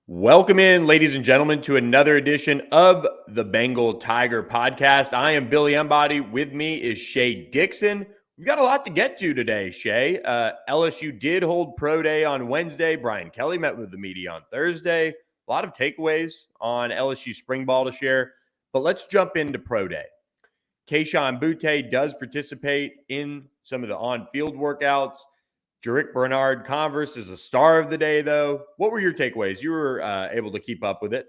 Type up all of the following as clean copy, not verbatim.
Welcome in, ladies and gentlemen, to another edition of the Bengal Tiger Podcast. I am Billy Embody. With me is Shea Dixon. We've got a lot to get to today, Shea. LSU did hold Pro Day on Wednesday. Brian Kelly met with the media on Thursday. A lot of takeaways on LSU Spring Ball to share. But let's jump into Pro Day. Kayshon Boutte does participate in some of the on-field workouts. Jarek Bernard-Converse is a star of the day, though. What were your takeaways? You were able to keep up with it.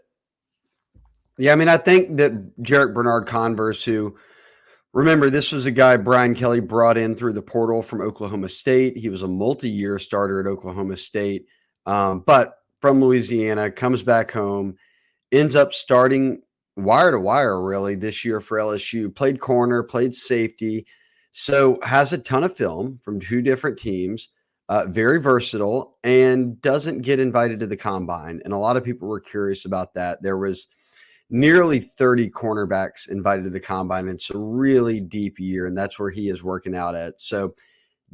Yeah, I mean, I think that Jarek Bernard-Converse, who, remember, this was a guy Brian Kelly brought in through the portal from Oklahoma State. He was a multi-year starter at Oklahoma State, but from Louisiana, comes back home, ends up starting wire to wire, really, this year for LSU. Played corner, played safety, so has a ton of film from two different teams. Very versatile, and doesn't get invited to the combine. And a lot of people were curious about that. There was nearly 30 cornerbacks invited to the combine. It's a really deep year, and that's where he is working out at. So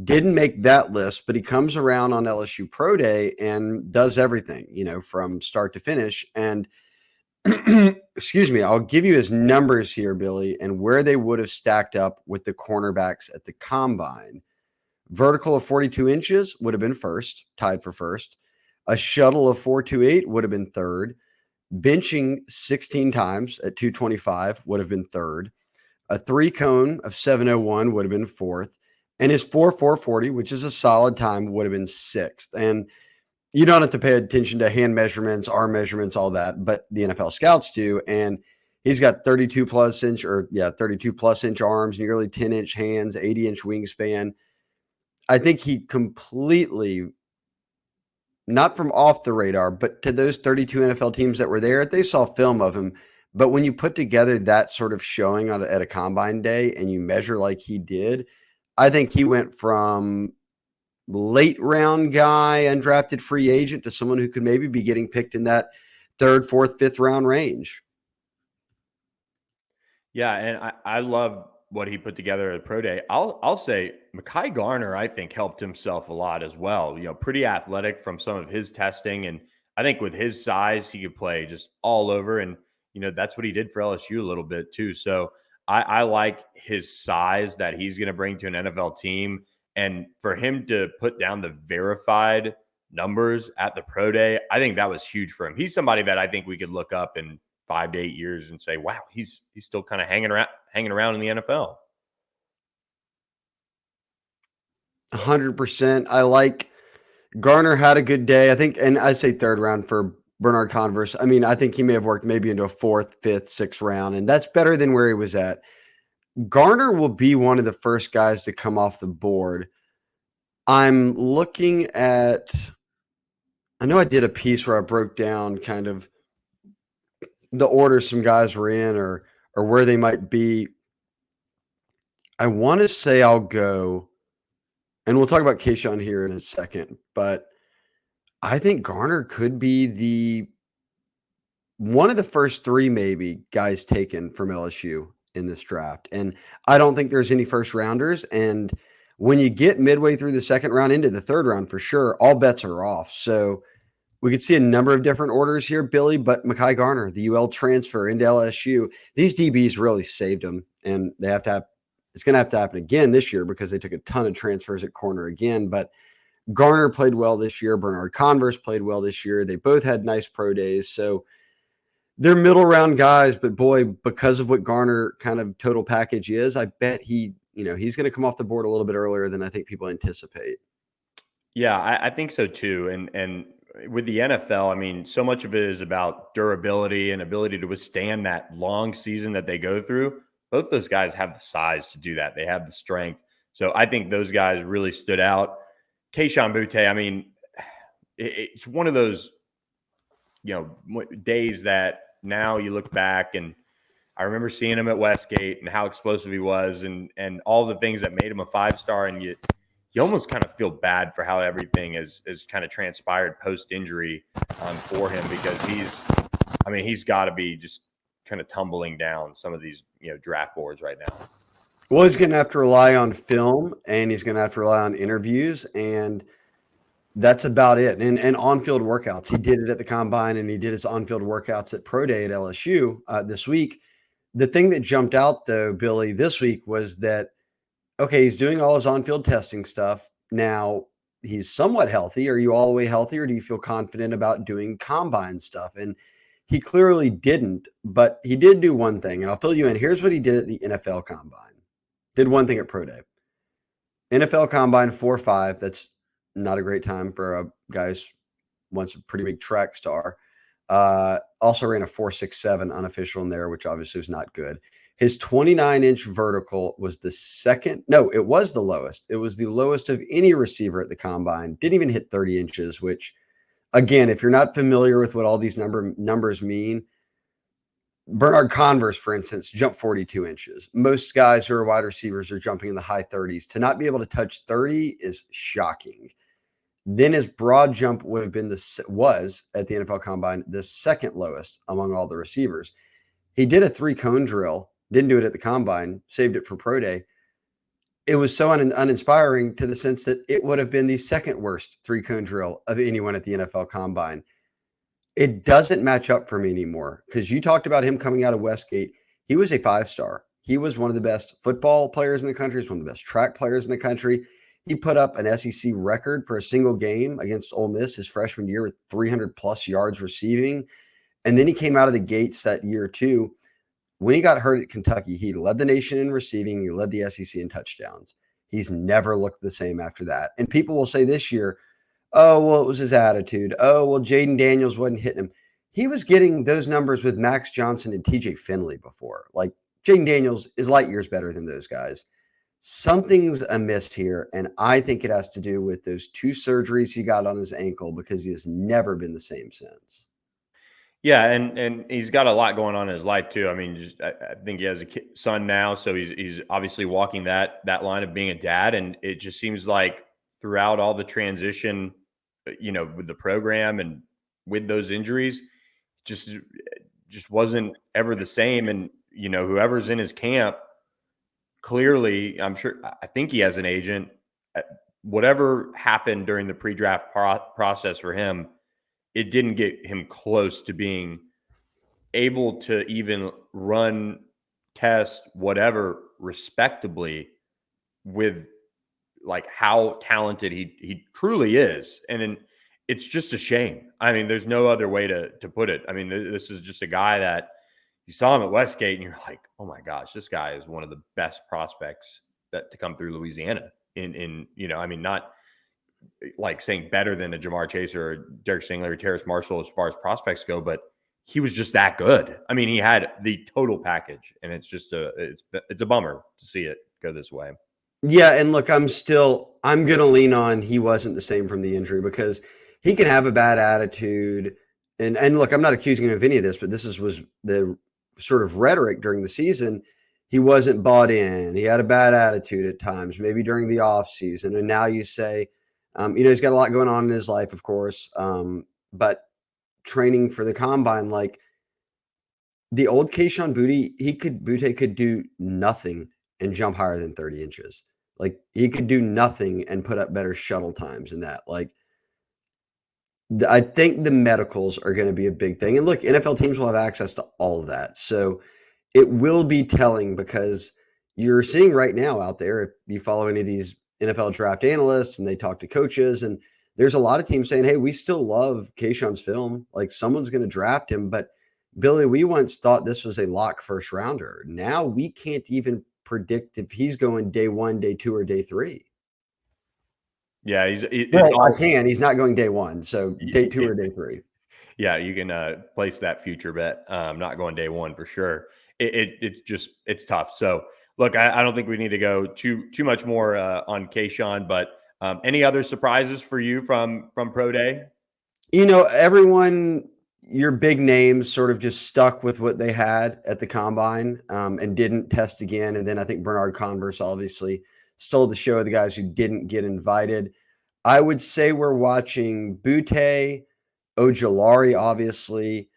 didn't make that list, but he comes around on LSU Pro Day and does everything, from start to finish. And excuse me, I'll give you his numbers here, Billy, and where they would have stacked up with the cornerbacks at the combine. Vertical of 42 inches would have been first, tied for first. A shuttle of 428 would have been third. Benching 16 times at 225 would have been third. A three cone of 701 would have been fourth. And his 4.440, which is a solid time, would have been sixth. And you don't have to pay attention to hand measurements, arm measurements, all that, but the NFL scouts do. And he's got 32 plus inch arms, nearly 10-inch hands, 80-inch wingspan. I think he completely, not from off the radar, but to those 32 NFL teams that were there, they saw film of him. But when you put together that sort of showing at a combine day and you measure like he did, I think he went from late round guy, undrafted free agent, to someone who could maybe be getting picked in that third, fourth, fifth round range. Yeah, and I love what he put together at Pro Day. I'll say Mekhi Garner, I think, helped himself a lot as well. Pretty athletic from some of his testing. And I think with his size, he could play just all over. And, that's what he did for LSU a little bit too. So I like his size that he's going to bring to an NFL team. And for him to put down the verified numbers at the Pro Day, I think that was huge for him. He's somebody that I think we could look up in 5 to 8 years and say, wow, he's still kind of hanging around in the NFL. 100%. I like Garner had a good day, I think, and I'd say third round for Bernard-Converse. I mean, I think he may have worked maybe into a fourth, fifth, sixth round, and that's better than where he was at. Garner will be one of the first guys to come off the board. I'm looking at, I know I did a piece where I broke down kind of the order some guys were in or where they might be. I want to say I'll go, and we'll talk about Kayshon here in a second, but I think Garner could be one of the first three maybe guys taken from LSU in this draft. And I don't think there's any first rounders. And when you get midway through the second round into the third round, for sure, all bets are off. So we could see a number of different orders here, Billy, but Mekhi Garner, the UL transfer into LSU, these DBs really saved him. And they have to have, it's going to have to happen again this year because they took a ton of transfers at corner again. But Garner played well this year. Bernard-Converse played well this year. They both had nice pro days. So they're middle round guys, but boy, because of what Garner kind of total package is, I bet he's going to come off the board a little bit earlier than I think people anticipate. Yeah, I think so too. And with the NFL, I mean, so much of it is about durability and ability to withstand that long season that they go through. Both those guys have the size to do that. They have the strength. So I think those guys really stood out. Kayshon Boutte, I mean, it's one of those, days that now you look back, and I remember seeing him at Westgate and how explosive he was and all the things that made him a five-star. And you almost kind of feel bad for how everything is kind of transpired post-injury for him, because he's got to be just kind of tumbling down some of these, draft boards right now. Well, he's going to have to rely on film, and he's going to have to rely on interviews. And That's about it. And on-field workouts. He did it at the combine, and he did his on-field workouts at Pro Day at LSU this week. The thing that jumped out, though, Billy, this week was that, okay, he's doing all his on-field testing stuff. Now he's somewhat healthy. Are you all the way healthy, or do you feel confident about doing combine stuff? And he clearly didn't, but he did do one thing, and I'll fill you in. Here's what he did at the NFL combine. Did one thing at Pro Day. NFL combine 4.5. That's not a great time for a guy who's once a pretty big track star. Also ran a 4.67 unofficial in there, which obviously was not good. His 29-inch vertical was the second. No, it was the lowest. It was the lowest of any receiver at the combine. Didn't even hit 30 inches, which, again, if you're not familiar with what all these numbers mean, Bernard Converse, for instance, jumped 42 inches. Most guys who are wide receivers are jumping in the high 30s. To not be able to touch 30 is shocking. Then his broad jump would have been was at the NFL Combine the second lowest among all the receivers. He did a 3-cone drill, didn't do it at the Combine, saved it for Pro Day. It was so uninspiring to the sense that it would have been the second worst 3-cone drill of anyone at the NFL Combine. It doesn't match up for me anymore, because you talked about him coming out of Westgate. He was a 5-star. He was one of the best football players in the country. He's one of the best track players in the country. He put up an SEC record for a single game against Ole Miss his freshman year with 300-plus yards receiving. And then he came out of the gates that year, too. When he got hurt at Kentucky, he led the nation in receiving. He led the SEC in touchdowns. He's never looked the same after that. And people will say this year, oh, well, it was his attitude. Oh, well, Jaden Daniels wasn't hitting him. He was getting those numbers with Max Johnson and TJ Finley before. Like, Jaden Daniels is light years better than those guys. Something's amiss here, and I think it has to do with those 2 surgeries he got on his ankle, because he has never been the same since. Yeah, and he's got a lot going on in his life too. I mean, I think he has a son now, so he's obviously walking that line of being a dad, and it just seems like throughout all the transition, with the program and with those injuries, just wasn't ever the same. And whoever's in his camp, clearly, I think he has an agent. Whatever happened during the pre-draft process for him, it didn't get him close to being able to even run, test, whatever, respectably, with like how talented he truly is. And it's just a shame. I mean, there's no other way to put it. I mean, this is just a guy that you saw him at Westgate and you're like, oh my gosh, this guy is one of the best prospects to come through Louisiana I mean, not like saying better than a Jamar Chase or Derek Stingley or Terrace Marshall as far as prospects go, but he was just that good. I mean, he had the total package, and it's just it's a bummer to see it go this way. Yeah, and look, I'm going to lean on he wasn't the same from the injury, because he can have a bad attitude. And look, I'm not accusing him of any of this, but was the sort of rhetoric during the season. He wasn't bought in. He had a bad attitude at times, maybe during the off season. And now you say, he's got a lot going on in his life, of course. But training for the combine, like the old Kayshon Boutte could do nothing and jump higher than 30 inches. Like, he could do nothing and put up better shuttle times than that. Like, I think the medicals are going to be a big thing. And look, NFL teams will have access to all of that. So it will be telling, because you're seeing right now out there, if you follow any of these NFL draft analysts and they talk to coaches, and there's a lot of teams saying, hey, we still love Kayshon's film. Like, someone's going to draft him. But Billy, we once thought this was a lock first rounder. Now we can't even predict if he's going day 1, day 2, or day 3. Yeah, I can. He's not going day 1, so day 2 or day 3. Yeah, you can place that future bet. Not going day 1 for sure. It's tough. So look, I don't think we need to go too much more on Kayshon, but any other surprises for you from Pro Day? Everyone, your big names sort of just stuck with what they had at the combine and didn't test again. And then I think Bernard Converse obviously stole the show of the guys who didn't get invited. I would say we're watching Boutte, Ojulari, obviously,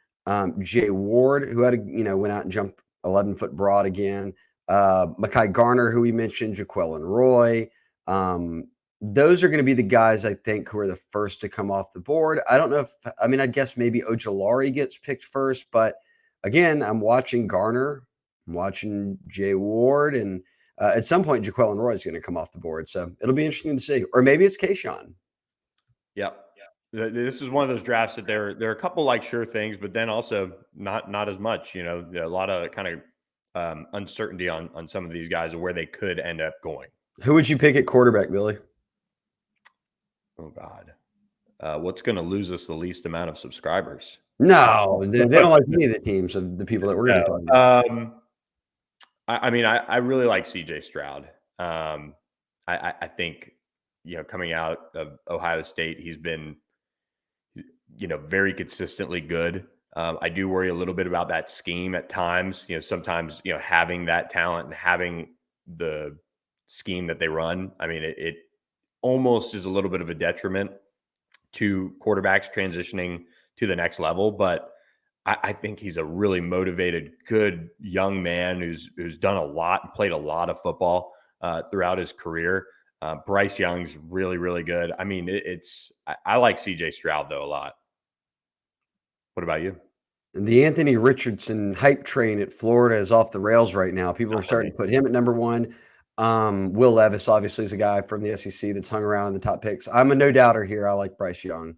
Jay Ward, who went out and jumped 11-foot broad again. Mekhi Garner, who we mentioned, Jaquelin Roy, those are going to be the guys I think who are the first to come off the board. I don't know if, I mean, I guess maybe Ojulari gets picked first, but again, I'm watching Garner, I'm watching Jay Ward, and at some point, Jaquelin Roy is going to come off the board. So it'll be interesting to see. Or maybe it's Kayshon. Yep. This is one of those drafts that there are a couple like sure things, but then also not as much. You know, a lot of kind of uncertainty on some of these guys and where they could end up going. Who would you pick at quarterback, Billy? Oh God, what's going to lose us the least amount of subscribers? No, they don't like any of the teams of the people that we're going to talk about. I mean, I really like CJ Stroud. I think, you know, coming out of Ohio State, he's been, you know, very consistently good. I do worry a little bit about that scheme at times. You know, sometimes, you know, having that talent and having the scheme that they run, I mean, it almost is a little bit of a detriment to quarterbacks transitioning to the next level. But I think he's a really motivated, good young man who's done a lot and played a lot of football throughout his career. Bryce Young's really, really good. I mean, I like CJ Stroud, though, a lot. What about you? The Anthony Richardson hype train at Florida is off the rails right now. People are starting to put him at number one. Will Levis, obviously, is a guy from the SEC that's hung around in the top picks. I'm a no doubter here. I like Bryce Young.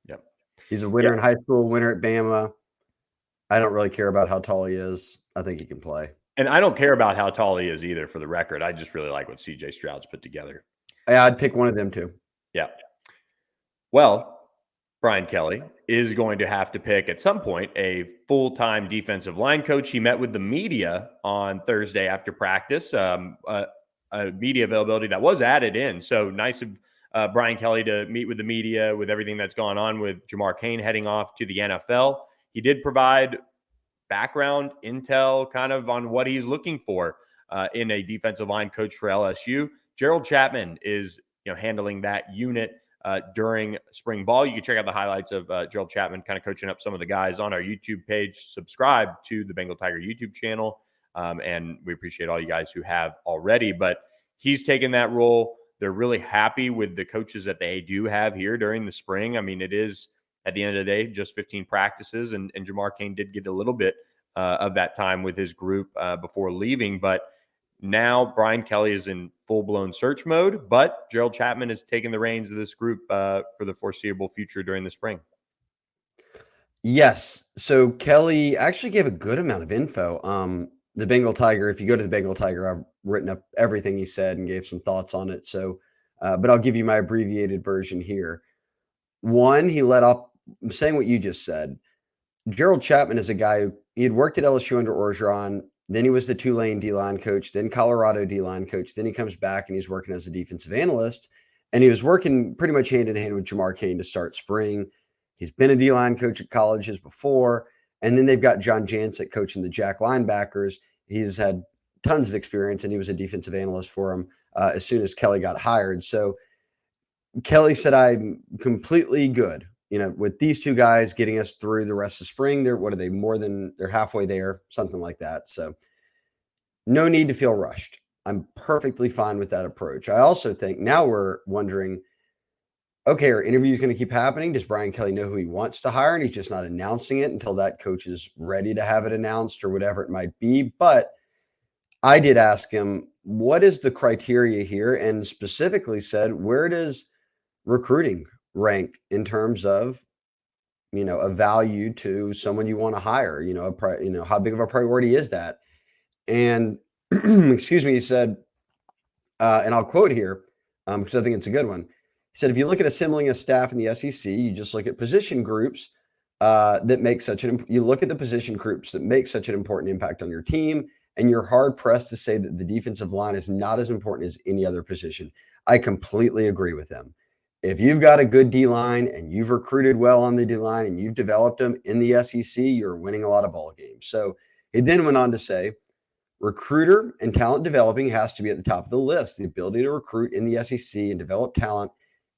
Yep. He's a winner in high school, winner at Bama. I don't really care about how tall he is. I think he can play. And I don't care about how tall he is either, for the record. I just really like what CJ Stroud's put together. I'd pick one of them too. Yeah. Well, Brian Kelly is going to have to pick at some point a full-time defensive line coach. He met with the media on Thursday after practice, a media availability that was added in. So nice of Brian Kelly to meet with the media with everything that's gone on with Jamar Cain heading off to the NFL. He did provide background intel kind of on what he's looking for in a defensive line coach for LSU. Gerald Chapman is, you know, handling that unit during spring ball. You can check out the highlights of Gerald Chapman kind of coaching up some of the guys on our YouTube page. Subscribe to the Bengal Tiger YouTube channel. And we appreciate all you guys who have already. But he's taken that role. They're really happy with the coaches that they do have here during the spring. I mean, it is, at the end of the day, just 15 practices. And Jamar Cain did get a little bit of that time with his group before leaving. But now Brian Kelly is in full-blown search mode, but Gerald Chapman has taken the reins of this group for the foreseeable future during the spring. Yes. So Kelly actually gave a good amount of info. The Bengal Tiger, if you go to the Bengal Tiger, I've written up everything he said and gave some thoughts on it. So, but I'll give you my abbreviated version here. One, he let off saying what you just said. Gerald Chapman is a guy who he had worked at LSU under Orgeron. Then he was the Tulane D-line coach, then Colorado D-line coach. Then he comes back and he's working as a defensive analyst. And he was working pretty much hand in hand with Jamar Cain to start spring. He's been a D-line coach at colleges before. And then they've got John Jancek coaching the Jack linebackers. He's had tons of experience, and he was a defensive analyst for him as soon as Kelly got hired. So Kelly said, I'm completely good, you know, with these two guys getting us through the rest of spring. They're halfway there, something like that. So no need to feel rushed. I'm perfectly fine with that approach. I also think now we're wondering, okay, are interviews going to keep happening? Does Brian Kelly know who he wants to hire, and he's just not announcing it until that coach is ready to have it announced or whatever it might be? But I did ask him, what is the criteria here? And specifically said, where does recruiting rank in terms of, you know, a value to someone you want to hire? You know, how big of a priority is that? And excuse me, he said, and I'll quote here because I think it's a good one. He said, if you look at assembling a staff in the SEC, you just look at position groups that make such an important impact on your team, and you're hard pressed to say that the defensive line is not as important as any other position. I completely agree with him. If you've got a good D line and you've recruited well on the D line and you've developed them in the SEC, you're winning a lot of ball games. So he then went on to say, recruiter and talent developing has to be at the top of the list. The ability to recruit in the SEC and develop talent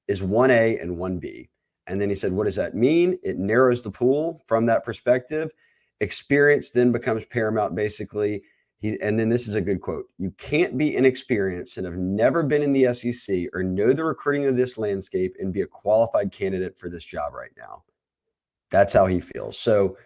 is 1A and 1B. And then he said, what does that mean? It narrows the pool from that perspective. Experience then becomes paramount, basically. And then this is a good quote. You can't be inexperienced and have never been in the SEC or know the recruiting of this landscape and be a qualified candidate for this job right now. That's how he feels. So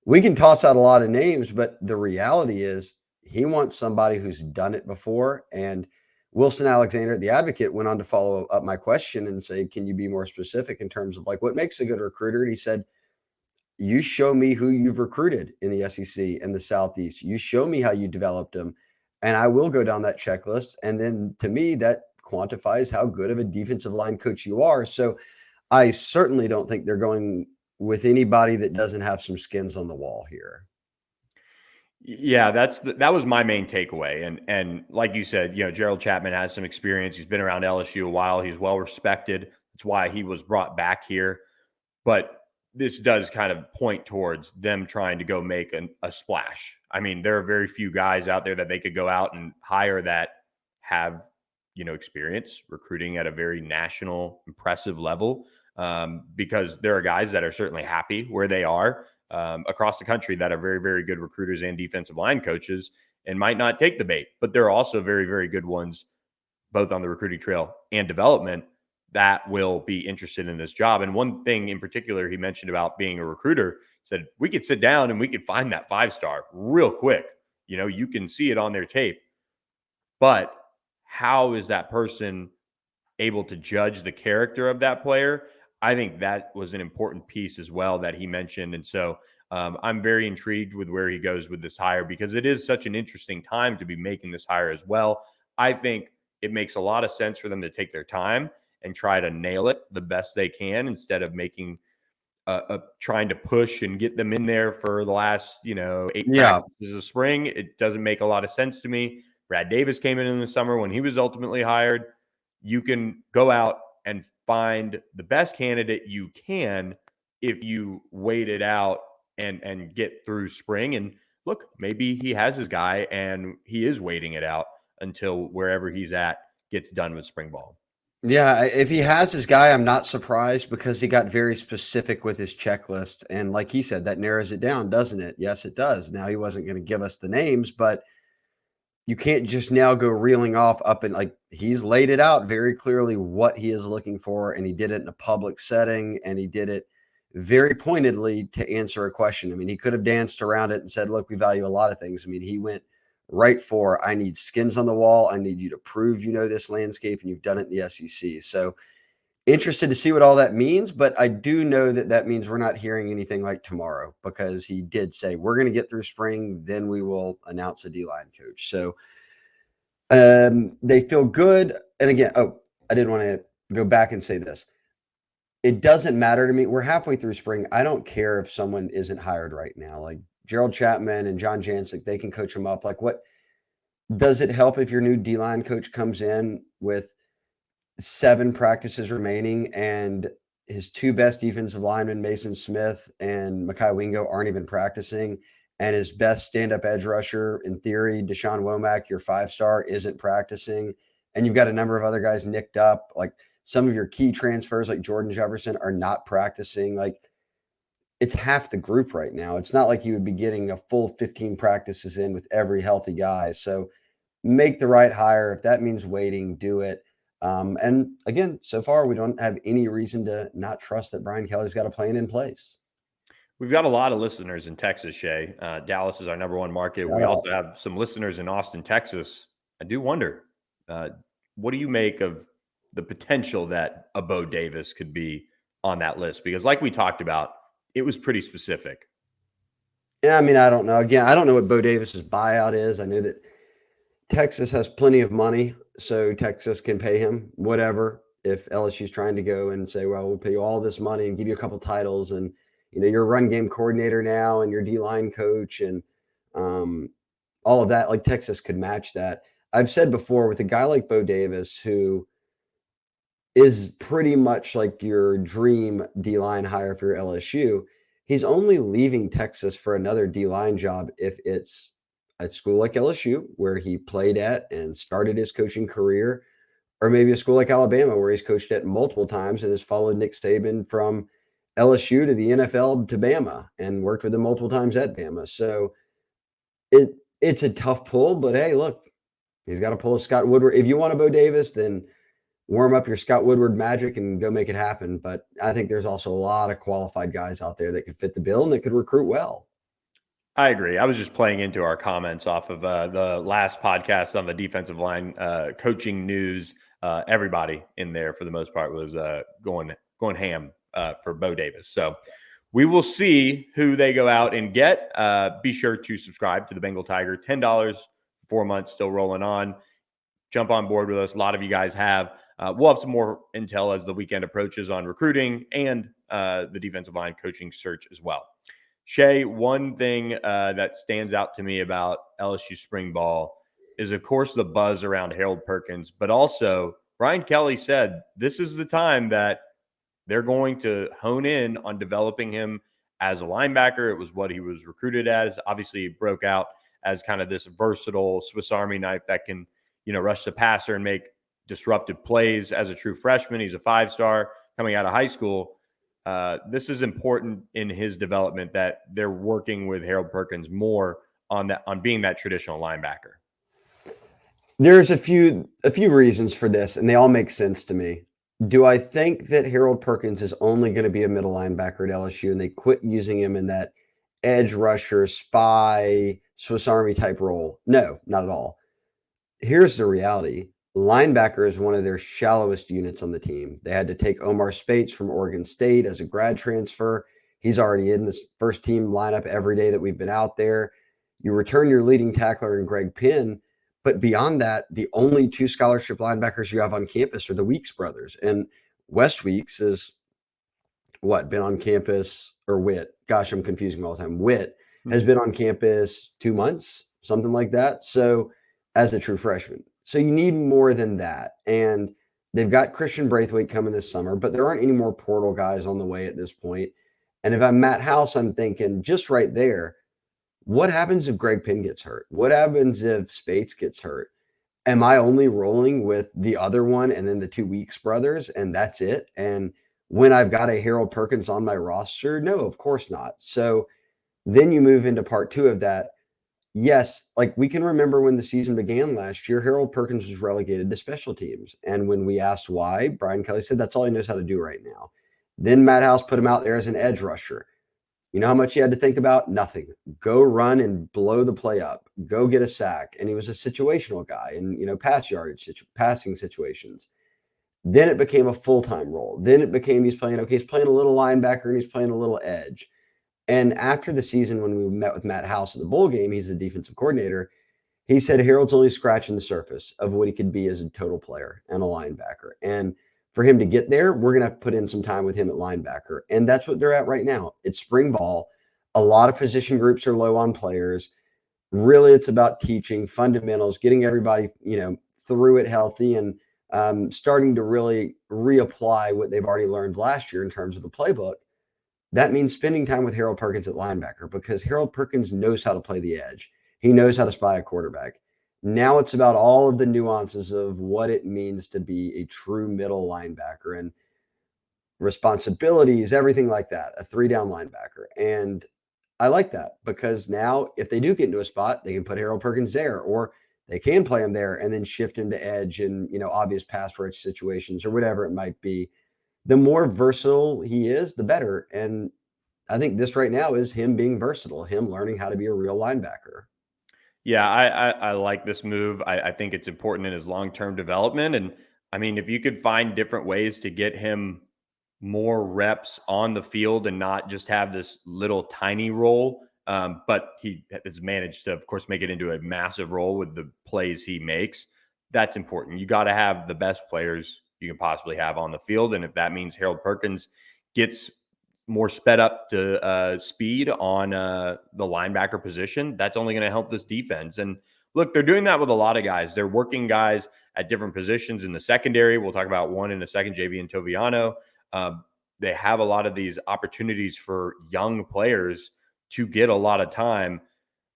we can toss out a lot of names, but the reality is he wants somebody who's done it before. And Wilson Alexander, the advocate, went on to follow up my question and say, can you be more specific in terms of like what makes a good recruiter? And he said, you show me who you've recruited in the SEC and the Southeast. You show me how you developed them, and I will go down that checklist. And then to me, that quantifies how good of a defensive line coach you are. So I certainly don't think they're going with anybody that doesn't have some skins on the wall here. Yeah, that was my main takeaway. And like you said, Gerald Chapman has some experience. He's been around LSU a while. He's well respected. That's why he was brought back here. But this does kind of point towards them trying to go make a splash. I mean, there are very few guys out there that they could go out and hire that have, experience recruiting at a very national, impressive level, because there are guys that are certainly happy where they are across the country that are very, very good recruiters and defensive line coaches and might not take the bait. But there are also very, very good ones, both on the recruiting trail and development, that will be interested in this job. And one thing in particular he mentioned about being a recruiter, said we could sit down and we could find that 5-star real quick. You can see it on their tape. But how is that person able to judge the character of that player? I think that was an important piece as well that he mentioned. And so I'm very intrigued with where he goes with this hire, because it is such an interesting time to be making this hire as well. I think it makes a lot of sense for them to take their time and try to nail it the best they can, instead of making trying to push and get them in there for the last 8 practices of spring. It doesn't make a lot of sense to me. Brad Davis came in the summer when he was ultimately hired. You can go out and find the best candidate you can if you wait it out and get through spring. And look, maybe he has his guy and he is waiting it out until wherever he's at gets done with spring ball. Yeah, if he has his guy, I'm not surprised, because he got very specific with his checklist. And like he said, that narrows it down, doesn't it? Yes, it does. Now, he wasn't going to give us the names, but you can't just now go reeling off up and like he's laid it out very clearly what he is looking for. And he did it in a public setting, and he did it very pointedly to answer a question. I mean, he could have danced around it and said, look, we value a lot of things. I mean, he went right for, I need skins on the wall. I need you to prove you know this landscape and you've done it in the SEC. So interested to see what all that means, but I do know that means we're not hearing anything like tomorrow, because he did say we're going to get through spring, then we will announce a D-line coach. So they feel good. And again, I did want to go back and say this. It doesn't matter to me. We're halfway through spring. I don't care if someone isn't hired right now. Like Gerald Chapman and John Jancic, they can coach them up. Like, what does it help if your new D-line coach comes in with 7 practices remaining and his 2 best defensive linemen, Mason Smith and Mekhi Wingo, aren't even practicing, and his best stand-up edge rusher, in theory, Deshaun Womack, your 5-star, isn't practicing, and you've got a number of other guys nicked up. Like some of your key transfers, like Jordan Jefferson, are not practicing. Like, it's half the group right now. It's not like you would be getting a full 15 practices in with every healthy guy. So make the right hire. If that means waiting, do it. And again, so far, we don't have any reason to not trust that Brian Kelly's got a plan in place. We've got a lot of listeners in Texas, Shea. Dallas is our number 1 market. We also have some listeners in Austin, Texas. I do wonder, what do you make of the potential that a Bo Davis could be on that list? Because like we talked about, it was pretty specific. Yeah, I mean, I don't know. Again, I don't know what Bo Davis's buyout is. I know that Texas has plenty of money, so Texas can pay him whatever. If LSU's trying to go and say, well, we'll pay you all this money and give you a couple titles, and you're a run game coordinator now and you're D-line coach and all of that, like Texas could match that. I've said before, with a guy like Bo Davis, who is pretty much like your dream D-line hire for your LSU, he's only leaving Texas for another D-line job if it's a school like LSU, where he played at and started his coaching career, or maybe a school like Alabama, where he's coached at multiple times and has followed Nick Saban from LSU to the NFL to Bama and worked with him multiple times at Bama. So it's a tough pull, but hey, look, he's got to pull a Scott Woodward. If you want a Bo Davis, then warm up your Scott Woodward magic and go make it happen. But I think there's also a lot of qualified guys out there that could fit the bill and that could recruit well. I agree. I was just playing into our comments off of the last podcast on the defensive line coaching news. Everybody in there, for the most part, was going ham for Bo Davis. So we will see who they go out and get. Be sure to subscribe to the Bengal Tiger. $10, 4 months, still rolling on. Jump on board with us. A lot of you guys have. We'll have some more intel as the weekend approaches on recruiting and the defensive line coaching search as well. Shea, one thing that stands out to me about LSU spring ball is, of course, the buzz around Harold Perkins, but also Brian Kelly said this is the time that they're going to hone in on developing him as a linebacker. It was what he was recruited as. Obviously, he broke out as kind of this versatile Swiss Army knife that can, rush the passer and make disruptive plays as a true freshman. He's a 5-star coming out of high school. This is important in his development that they're working with Harold Perkins more on being that traditional linebacker. There's a few reasons for this, and they all make sense to me. Do I think that Harold Perkins is only going to be a middle linebacker at LSU and they quit using him in that edge rusher, spy, Swiss Army type role? No, not at all. Here's the reality. Linebacker is one of their shallowest units on the team. They had to take Omar Spates from Oregon State as a grad transfer. He's already in this first team lineup every day that we've been out there. You return your leading tackler in Greg Penn, but beyond that, the only 2 scholarship linebackers you have on campus are the Weeks brothers. And West Weeks is been on campus, or Witt. Gosh, I'm confusing them all the time. Witt has been on campus 2 months, something like that. So as a true freshman. So you need more than that. And they've got Christian Braithwaite coming this summer, but there aren't any more portal guys on the way at this point. And if I'm Matt House, I'm thinking just right there, what happens if Greg Penn gets hurt? What happens if Spates gets hurt? Am I only rolling with the other one and then the 2 Weeks brothers and that's it? And when I've got a Harold Perkins on my roster, no, of course not. So then you move into part 2 of that. Yes, like we can remember when the season began last year, Harold Perkins was relegated to special teams. And when we asked why, Brian Kelly said that's all he knows how to do right now. Then Matt House put him out there as an edge rusher. You know how much he had to think about? Nothing. Go run and blow the play up. Go get a sack. And he was a situational guy in, pass yardage, passing situations. Then it became a full-time role. Then it became he's playing a little linebacker and he's playing a little edge. And after the season, when we met with Matt House at the bowl game, he's the defensive coordinator. He said Harold's only scratching the surface of what he could be as a total player and a linebacker. And for him to get there, we're going to have to put in some time with him at linebacker. And that's what they're at right now. It's spring ball. A lot of position groups are low on players. Really, it's about teaching fundamentals, getting everybody, through it healthy and starting to really reapply what they've already learned last year in terms of the playbook. That means spending time with Harold Perkins at linebacker because Harold Perkins knows how to play the edge. He knows how to spy a quarterback. Now it's about all of the nuances of what it means to be a true middle linebacker and responsibilities, everything like that, a 3-down linebacker. And I like that because now if they do get into a spot, they can put Harold Perkins there, or they can play him there and then shift him to edge and, obvious pass rush situations or whatever it might be. The more versatile he is, the better. And I think this right now is him being versatile, him learning how to be a real linebacker. Yeah, I like this move. I think it's important in his long-term development. And I mean, if you could find different ways to get him more reps on the field and not just have this little tiny role, but he has managed to, of course, make it into a massive role with the plays he makes. That's important. You got to have the best players you can possibly have on the field. And if that means Harold Perkins gets more sped up to speed on the linebacker position, that's only going to help this defense. And look, they're doing that with a lot of guys. They're working guys at different positions in the secondary. We'll talk about one in a second, JV Toviano. They have a lot of these opportunities for young players to get a lot of time.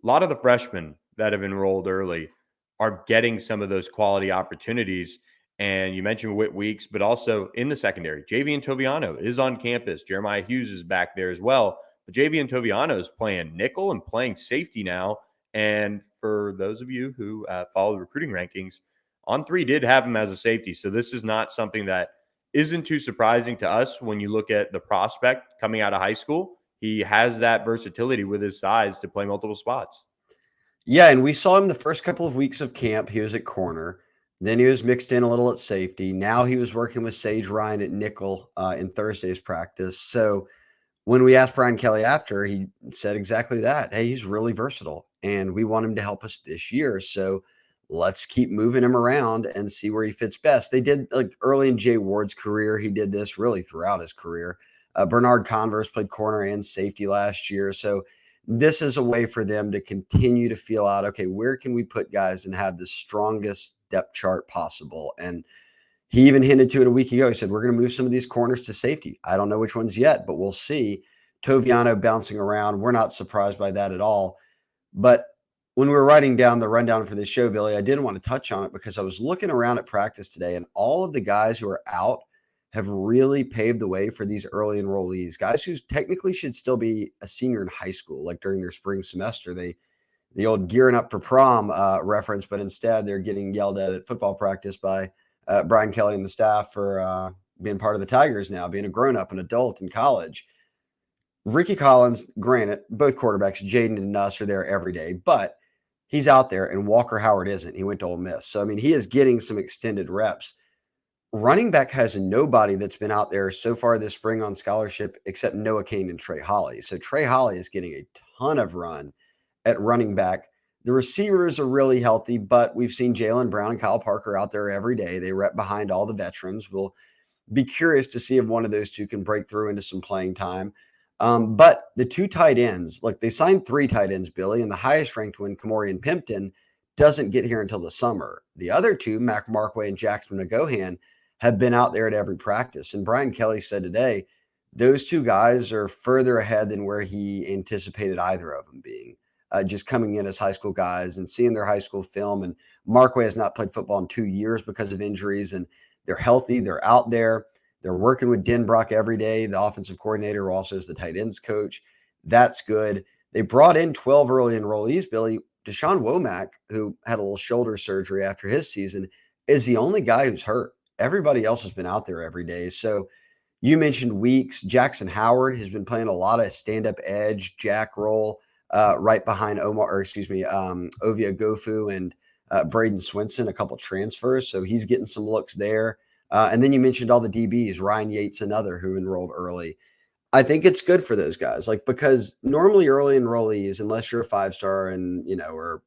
A lot of the freshmen that have enrolled early are getting some of those quality opportunities. And you mentioned Whit Weeks, but also in the secondary, JV Toviano is on campus. Jeremiah Hughes is back there as well. But JV Toviano is playing nickel and playing safety now. And for those of you who follow the recruiting rankings, On3 did have him as a safety. So this is not something that isn't too surprising to us when you look at the prospect coming out of high school. He has that versatility with his size to play multiple spots. Yeah, and we saw him the first couple of weeks of camp. He was at corner. Then he was mixed in a little at safety. Now he was working with Sage Ryan at nickel in Thursday's practice. So when we asked Brian Kelly after, he said exactly that. Hey, he's really versatile, and we want him to help us this year. So let's keep moving him around and see where he fits best. They did like early in Jay Ward's career. He did this really throughout his career. Bernard Converse played corner and safety last year. So this is a way for them to continue to feel out, okay, where can we put guys and have the strongest depth chart possible? And he even hinted to it a week ago. He said, we're going to move some of these corners to safety. I don't know which ones yet, but we'll see. Toviano bouncing around. We're not surprised by that at all. But when we were writing down the rundown for this show, Billy, I didn't want to touch on it because I was looking around at practice today, and all of the guys who are out have really paved the way for these early enrollees, guys who technically should still be a senior in high school, like during their spring semester. The old gearing up for prom reference, but instead they're getting yelled at football practice by Brian Kelly and the staff for being part of the Tigers now, being a grown-up, an adult in college. Ricky Collins, granted, both quarterbacks, Jaden and Nuss, are there every day, but he's out there, and Walker Howard isn't. He went to Ole Miss. So, I mean, he is getting some extended reps. Running back has nobody that's been out there so far this spring on scholarship except Noah Kane and Trey Holly. So Trey Holly is getting a ton of run at running back. The receivers are really healthy, but we've seen Jalen Brown and Kyle Parker out there every day. They rep behind all the veterans. We'll be curious to see if one of those two can break through into some playing time. But the two tight ends, like they signed 3 tight ends, Billy, and the highest ranked one, Kamorian Pimpton, doesn't get here until the summer. The other two, Mac Markway and Jackson McGohan, have been out there at every practice. And Brian Kelly said today, those two guys are further ahead than where he anticipated either of them being. Just coming in as high school guys and seeing their high school film. And Markway has not played football in 2 years because of injuries, and they're healthy. They're out there. They're working with Denbrock every day, the offensive coordinator, who also is the tight ends coach. That's good. They brought in 12 early enrollees, Billy. Deshaun Womack, who had a little shoulder surgery after his season, is the only guy who's hurt. Everybody else has been out there every day. So you mentioned Weeks. Jackson Howard has been playing a lot of stand-up edge, jack roll, right behind Ovia Gofu and Braden Swinson, a couple transfers. So he's getting some looks there. And then you mentioned all the DBs, Ryan Yates, another who enrolled early. I think it's good for those guys, like, because normally early enrollees, unless you're a 5-star and, or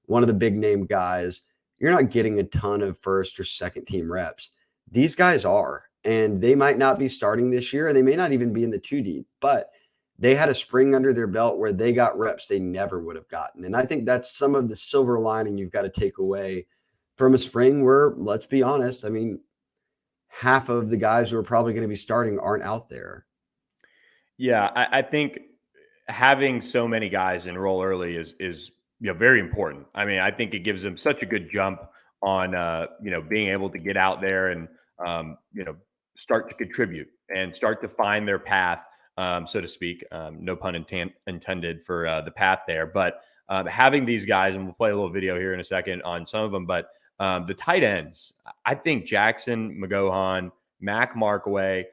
one of the big name guys, you're not getting a ton of first or second team reps. These guys are, and they might not be starting this year, and they may not even be in the 2 deep, but they had a spring under their belt where they got reps they never would have gotten. And I think that's some of the silver lining you've got to take away from a spring where, let's be honest, I mean, half of the guys who are probably going to be starting aren't out there. Yeah, I think having so many guys enroll early is very important. I mean, I think it gives them such a good jump on being able to get out there and start to contribute and start to find their path, so to speak. No pun intended for the path there, but having these guys, and we'll play a little video here in a second on some of them, but the tight ends, I think Jackson McGohan, Mac Markway.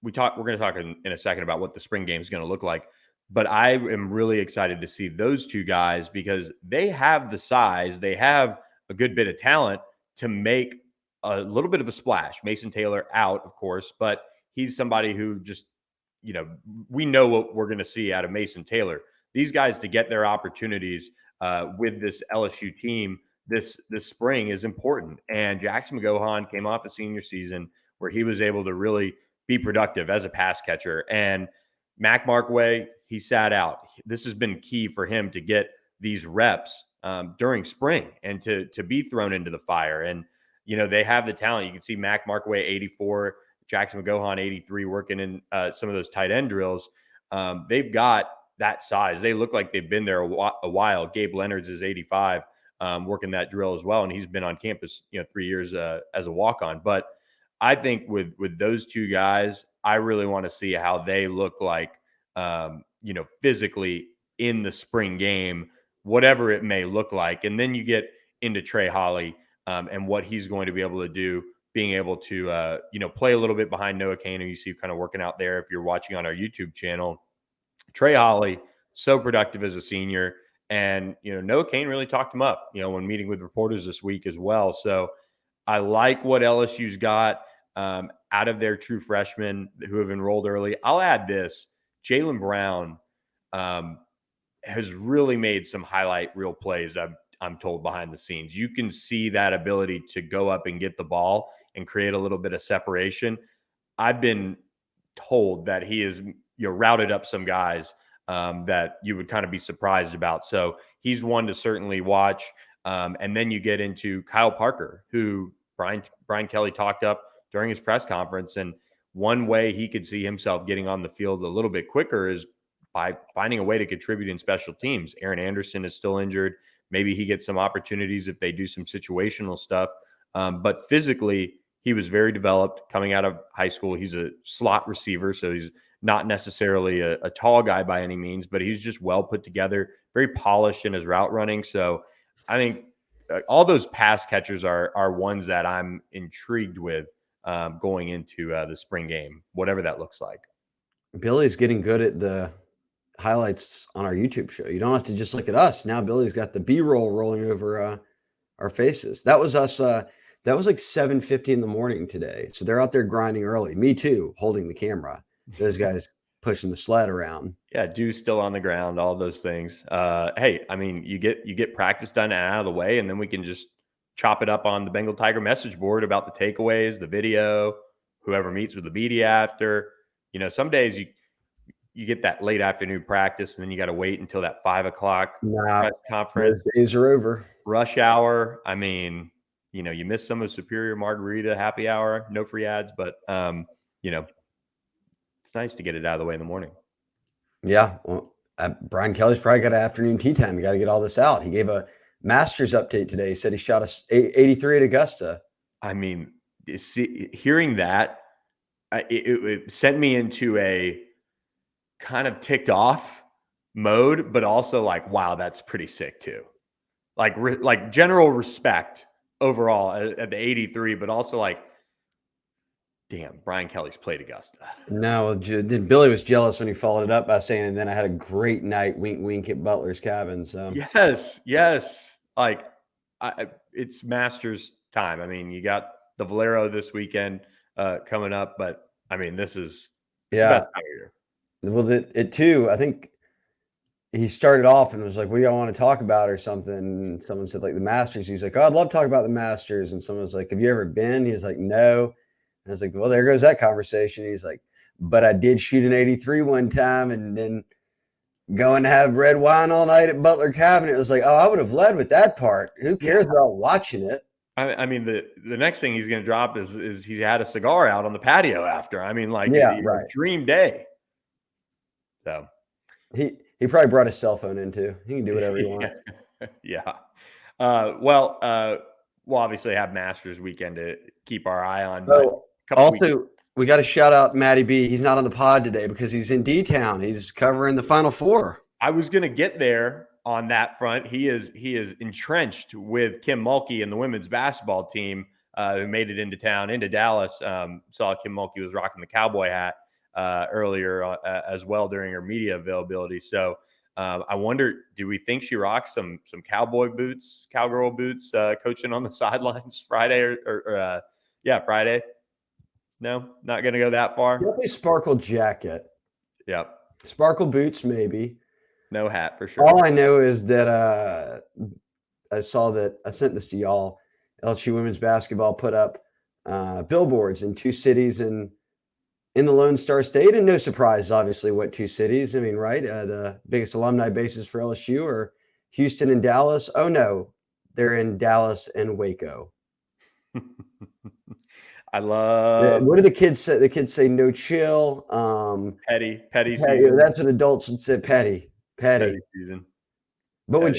We're going to talk in a second about what the spring game is going to look like. But I am really excited to see those two guys because they have the size, they have a good bit of talent to make a little bit of a splash. Mason Taylor out, of course, but he's somebody who just, we know what we're going to see out of Mason Taylor. These guys, to get their opportunities with this LSU team this spring, is important. And Jackson McGohan came off a senior season where he was able to really be productive as a pass catcher. And Mac Markway, he sat out. This has been key for him to get these reps during spring and to be thrown into the fire. And, they have the talent. You can see Mac Markway, 84, Jackson McGohan, 83, working in some of those tight end drills. They've got that size. They look like they've been there a while. Gabe Leonards is 85, working that drill as well. And he's been on campus, 3 years as a walk-on. But I think with those two guys, I really want to see how they look like, physically in the spring game whatever it may look like. And then you get into Trey Holly and what he's going to be able to do, being able to, play a little bit behind Noah Cain, who you see kind of working out there if you're watching on our YouTube channel. Trey Holly, so productive as a senior. And, Noah Cain really talked him up, when meeting with reporters this week as well. So I like what LSU's got out of their true freshmen who have enrolled early. I'll add this. Jaylen Brown has really made some highlight reel plays, I'm told, behind the scenes. You can see that ability to go up and get the ball and create a little bit of separation. I've been told that he has routed up some guys that you would kind of be surprised about. So he's one to certainly watch. And then you get into Kyle Parker, who Brian Kelly talked up during his press conference. And one way he could see himself getting on the field a little bit quicker is by finding a way to contribute in special teams. Aaron Anderson is still injured. Maybe he gets some opportunities if they do some situational stuff. But physically, he was very developed coming out of high school. He's a slot receiver, so he's not necessarily a tall guy by any means, but he's just well put together, very polished in his route running. So I think all those pass catchers are ones that I'm intrigued with going into the spring game, whatever that looks like. Billy's getting good at the highlights on our YouTube show. You don't have to just look at us. Now Billy's got the B-roll rolling over our faces. That was us. That was like 7:50 in the morning today. So they're out there grinding early. Me too, holding the camera. Those guys pushing the sled around. Yeah, dew's still on the ground, all those things. Hey, I mean, you get practice done and out of the way, and then we can just chop it up on the Bengal Tiger message board about the takeaways, the video, whoever meets with the media after. Some days you get that late afternoon practice, and then you got to wait until that 5 o'clock press conference. Those days are over. Rush hour. I mean, you miss some of Superior Margarita happy hour. No free ads, but it's nice to get it out of the way in the morning. Yeah. Well, Brian Kelly's probably got an afternoon tea time. You got to get all this out. He gave a Masters update today. He said he shot a 83 at Augusta. I mean, hearing that, it sent me into a kind of ticked off mode, but also like, wow, that's pretty sick too. Like general respect overall at the 83, but also like, damn, Brian Kelly's played Augusta. No, Billy was jealous when he followed it up by saying, and then I had a great night, wink, wink, at Butler's cabin. So yes. Like it's Masters time. I mean, you got the Valero this weekend coming up, but I mean, this is the best time of year. Well, it too, I think he started off and was like, what do y'all want to talk about or something? And someone said like the Masters. He's like, oh, I'd love to talk about the Masters. And someone was like, have you ever been? He's like, no. And I was like, well, there goes that conversation. He's like, but I did shoot an 83 one time and then go and have red wine all night at Butler Cabin. It was like, oh, I would have led with that part. Who cares about watching it? I mean, the next thing he's going to drop is he had a cigar out on the patio after. I mean, like, right. Dream day. So he probably brought his cell phone in too. He can do whatever he wants. Yeah. We'll obviously have Masters weekend to keep our eye on. So, also, we got to shout out Matty B. He's not on the pod today because he's in D-Town. He's covering the Final Four. I was going to get there on that front. He is entrenched with Kim Mulkey and the women's basketball team who made it into town, into Dallas. Saw Kim Mulkey was rocking the cowboy hat earlier as well during her media availability. So I wonder, do we think she rocks some cowboy boots, cowgirl boots, coaching on the sidelines Friday or Friday? No, not going to go that far. Definitely sparkle jacket. Yep. Sparkle boots, maybe. No hat for sure. All I know is that I saw that I sent this to y'all. LSU women's basketball put up billboards in two cities in the Lone Star State, and no surprise, obviously, what two cities. I mean, right? The biggest alumni bases for LSU are Houston and Dallas. Oh no, they're in Dallas and Waco. I love. What do the kids say? The kids say no chill. Petty season. That's what adults would say. Petty season. But when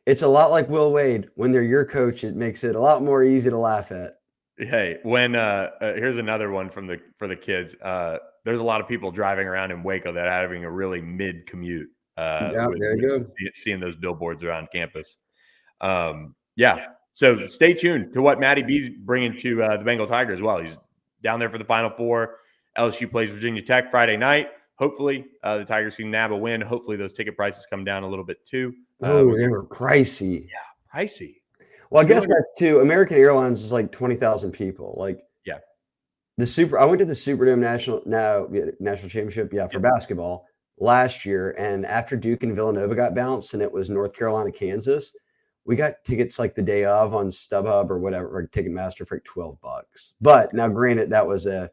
it's a lot like Will Wade. When they're your coach, it makes it a lot more easy to laugh at. Hey, when here's another one for the kids. There's a lot of people driving around in Waco that are having a really mid commute. There you go. Seeing those billboards around campus. So stay tuned to what Matty B's bringing to the Bengal Tiger as well. He's down there for the Final Four. LSU plays Virginia Tech Friday night. Hopefully, the Tigers can nab a win. Hopefully, those ticket prices come down a little bit too. Oh, they were pricey. Yeah, pricey. Well, I guess that's too. American Airlines is like 20,000 people. Like, yeah, I went to the Superdome National Championship, for basketball last year, and after Duke and Villanova got bounced, and it was North Carolina, Kansas, we got tickets like the day of on StubHub or whatever, or Ticketmaster for like $12. But now, granted, that was a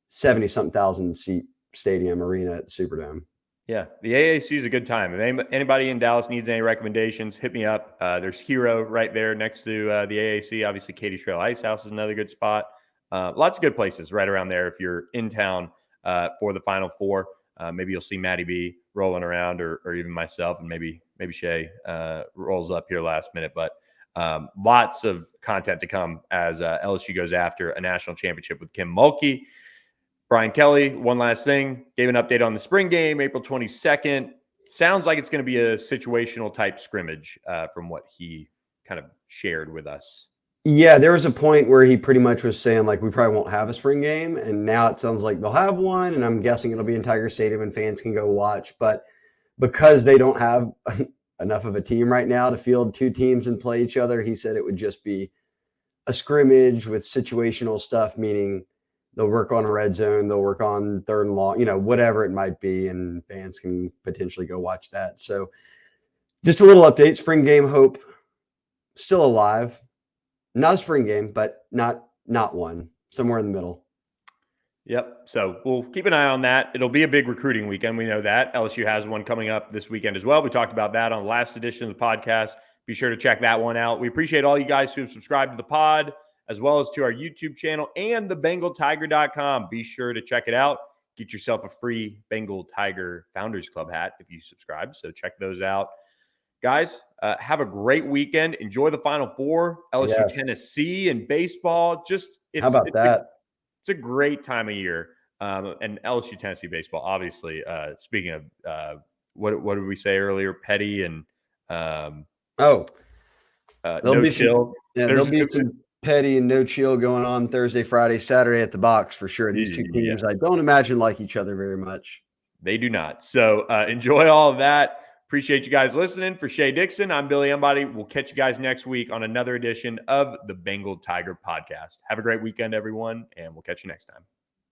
70-something thousand seat stadium arena at the Superdome. Yeah, the AAC is a good time. If anybody in Dallas needs any recommendations, hit me up. There's Hero right there next to the AAC. Obviously, Katy Trail Ice House is another good spot. Lots of good places right around there if you're in town for the Final Four. Maybe you'll see Matty B rolling around, or even myself, and maybe Shea rolls up here last minute. But lots of content to come as LSU goes after a national championship with Kim Mulkey. Brian Kelly, one last thing, gave an update on the spring game, April 22nd. Sounds like it's going to be a situational type scrimmage from what he kind of shared with us. Yeah, there was a point where he pretty much was saying, like, we probably won't have a spring game. And now it sounds like they'll have one. And I'm guessing it'll be in Tiger Stadium and fans can go watch. But because they don't have enough of a team right now to field two teams and play each other, he said it would just be a scrimmage with situational stuff, meaning they'll work on a red zone, they'll work on third and long, whatever it might be, and fans can potentially go watch that. So just a little update. Spring game hope still alive. Not a spring game, but not one. Somewhere in the middle. Yep. So we'll keep an eye on that. It'll be a big recruiting weekend. We know that. LSU has one coming up this weekend as well. We talked about that on the last edition of the podcast. Be sure to check that one out. We appreciate all you guys who have subscribed to the pod, as well as to our YouTube channel and the BengalTiger.com. Be sure to check it out. Get yourself a free Bengal Tiger Founders Club hat if you subscribe. So check those out. Guys, have a great weekend. Enjoy the Final Four, LSU Tennessee, and baseball. How about that? It's a great time of year. And LSU Tennessee baseball, obviously. Speaking of, what did we say earlier? Petty and there'll be chill. There'll be some Petty and no chill going on Thursday, Friday, Saturday at the box for sure. These two teams, I don't imagine like each other very much. They do not. So enjoy all of that. Appreciate you guys listening. For Shea Dixon, I'm Billy Embody. We'll catch you guys next week on another edition of the Bengal Tiger Podcast. Have a great weekend, everyone, and we'll catch you next time.